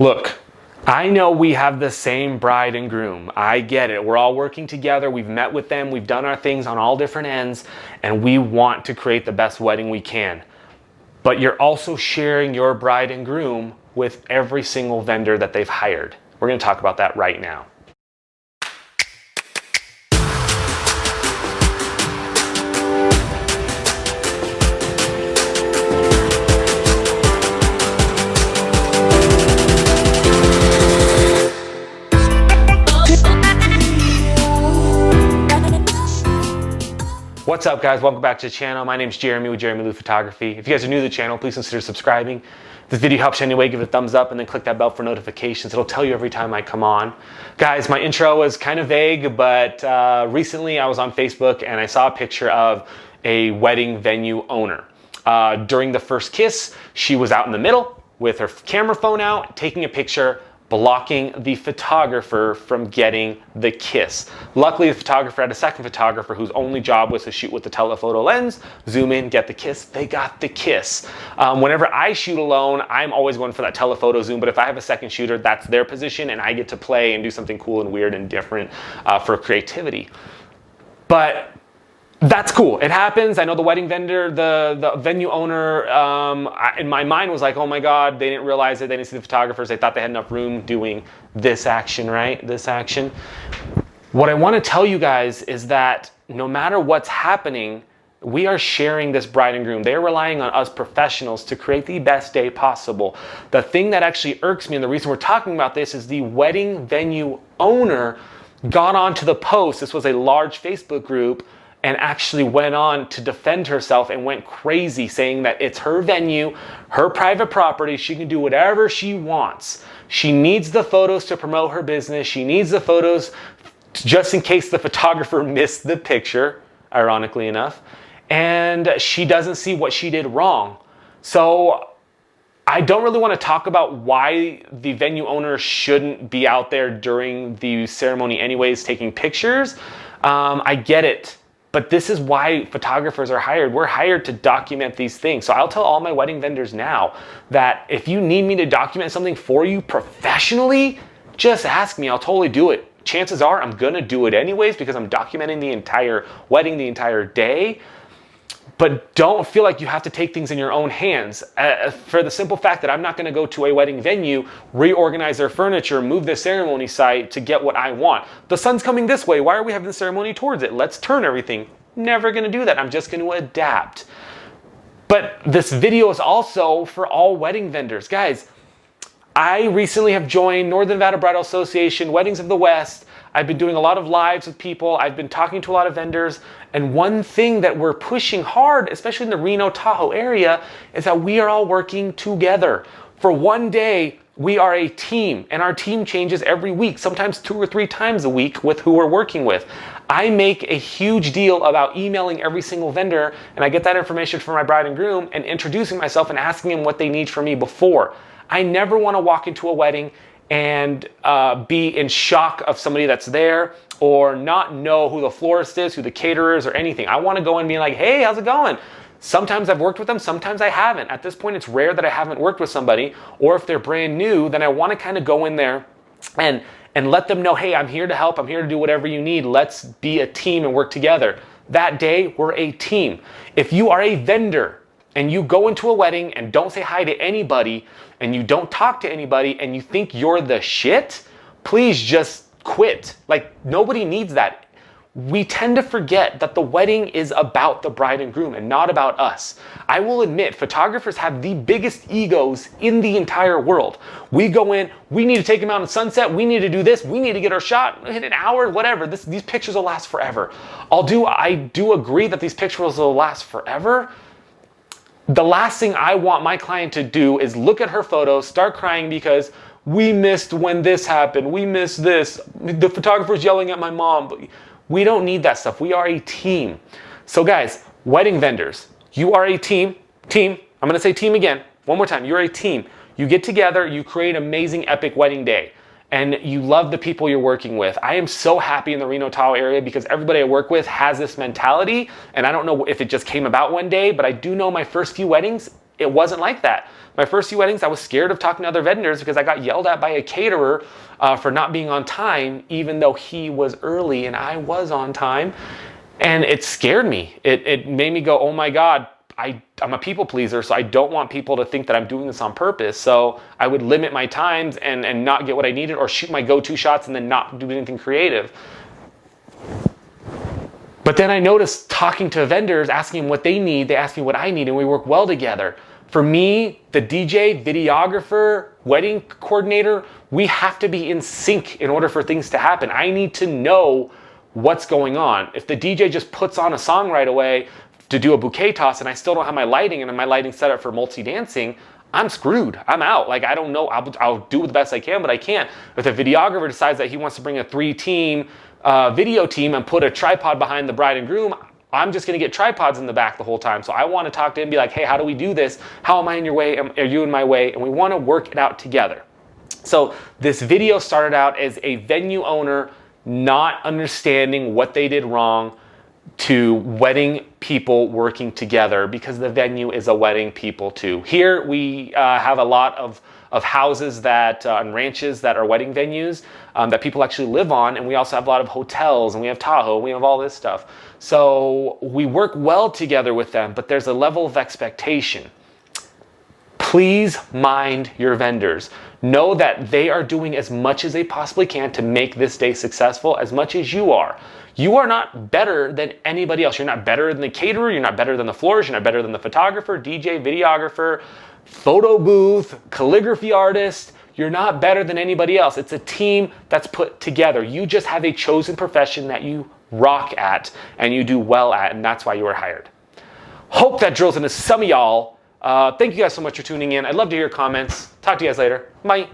Look, I know we have the same bride and groom. I get it. We're all working together. We've met with them. We've done our things on all different ends, and we want to create the best wedding we can. But you're also sharing your bride and groom with every single vendor that they've hired. We're going to talk about that right now. What's up, guys? Welcome back to the channel. My name is Jeramie with Jeramie Photography. If you guys are new to the channel, please consider subscribing. If this video helps you anyway, give it a thumbs up and then click that bell for notifications. It'll tell you every time I come on. Guys, my intro was kind of vague, but recently I was on Facebook and I saw a picture of a wedding venue owner. During the first kiss, she was out in the middle with her camera phone out, taking a picture, blocking the photographer from getting the kiss. Luckily, the photographer had a second photographer whose only job was to shoot with the telephoto lens, zoom in, get the kiss. They got the kiss. Whenever I shoot alone, I'm always going for that telephoto zoom, but if I have a second shooter, that's their position and I get to play and do something cool and weird and different for creativity. But that's cool. It happens. I know the wedding vendor, the venue owner, in my mind was like, oh my God, they didn't realize it. They didn't see the photographers. They thought they had enough room doing this action, right? This action. What I want to tell you guys is that no matter what's happening, we are sharing this bride and groom. They're relying on us professionals to create the best day possible. The thing that actually irks me, and the reason we're talking about this, is the wedding venue owner got onto the post. This was a large Facebook group, and actually went on to defend herself and went crazy, saying that it's her venue, her private property, she can do whatever she wants. She needs the photos to promote her business. She needs the photos just in case the photographer missed the picture, ironically enough, and she doesn't see what she did wrong. So I don't really want to talk about why the venue owner shouldn't be out there during the ceremony anyways, taking pictures. I get it. But this is why photographers are hired. We're hired to document these things. So I'll tell all my wedding vendors now that if you need me to document something for you professionally, just ask me. I'll totally do it. Chances are I'm gonna do it anyways because I'm documenting the entire wedding, the entire day. But don't feel like you have to take things in your own hands for the simple fact that I'm not going to go to a wedding venue, reorganize their furniture, move the ceremony site to get what I want. The sun's coming this way. Why are we having the ceremony towards it? Let's turn everything. Never going to do that. I'm just going to adapt. But this video is also for all wedding vendors. Guys, I recently have joined Northern Nevada Bridal Association, Weddings of the West. I've been doing a lot of lives with people. I've been talking to a lot of vendors. And one thing that we're pushing hard, especially in the Reno, Tahoe area, is that we are all working together. For one day, we are a team, and our team changes every week, sometimes 2 or 3 times a week with who we're working with. I make a huge deal about emailing every single vendor, and I get that information from my bride and groom and introducing myself and asking them what they need from me before. I never want to walk into a wedding and be in shock of somebody that's there or not know who the florist is, who the caterer is, or anything. I want to go and be like, hey, how's it going? Sometimes I've worked with them, sometimes I haven't. At this point, it's rare that I haven't worked with somebody, or if they're brand new, then I want to kind of go in there and let them know, hey, I'm here to help, I'm here to do whatever you need. Let's be a team and work together. That day, we're a team. If you are a vendor and you go into a wedding and don't say hi to anybody and you don't talk to anybody and you think you're the shit, please just quit. Like, nobody needs that. We tend to forget that the wedding is about the bride and groom and not about us. I will admit, photographers have the biggest egos in the entire world. We go in, we need to take them out on sunset, we need to do this, we need to get our shot in an hour, whatever. These pictures will last forever. I do agree that these pictures will last forever. The last thing I want my client to do is look at her photos, start crying because we missed when this happened, we missed this, the photographer's yelling at my mom. We don't need that stuff. We are a team. So guys, wedding vendors, you are a team. I'm gonna say team again, one more time. You're a team. You get together, you create amazing, epic wedding day. And you love the people you're working with. I am so happy in the Reno, Tahoe area because everybody I work with has this mentality. And I don't know if it just came about one day, but I do know my first few weddings, it wasn't like that. My first few weddings, I was scared of talking to other vendors because I got yelled at by a caterer for not being on time, even though he was early and I was on time. And it scared me. It made me go, oh my God, I'm a people pleaser, so I don't want people to think that I'm doing this on purpose. So I would limit my times and not get what I needed, or shoot my go-to shots and then not do anything creative. But then I noticed talking to vendors, asking them what they need, they ask me what I need, and we work well together. For me, the DJ, videographer, wedding coordinator, we have to be in sync in order for things to happen. I need to know what's going on. If the DJ just puts on a song right away to do a bouquet toss and I still don't have my lighting and my lighting set up for multi-dancing, I'm screwed. I'm out. Like, I don't know. I'll do the best I can, but I can't. If the videographer decides that he wants to bring a 3-team video team and put a tripod behind the bride and groom, I'm just going to get tripods in the back the whole time. So I want to talk to him and be like, hey, how do we do this? How am I in your way? Are you in my way? And we want to work it out together. So this video started out as a venue owner not understanding what they did wrong to wedding people working together, because the venue is a wedding people too. Here we have a lot of houses that and ranches that are wedding venues that people actually live on, and we also have a lot of hotels, and we have Tahoe, and we have all this stuff. So we work well together with them, but there's a level of expectation. Please mind your vendors. Know that they are doing as much as they possibly can to make this day successful, as much as you are. You are not better than anybody else. You're not better than the caterer. You're not better than the floors. You're not better than the photographer, DJ, videographer, photo booth, calligraphy artist. You're not better than anybody else. It's a team that's put together. You just have a chosen profession that you rock at and you do well at, and that's why you were hired. Hope that drills into some of y'all. Thank you guys so much for tuning in. I'd love to hear your comments. Talk to you guys later. Bye.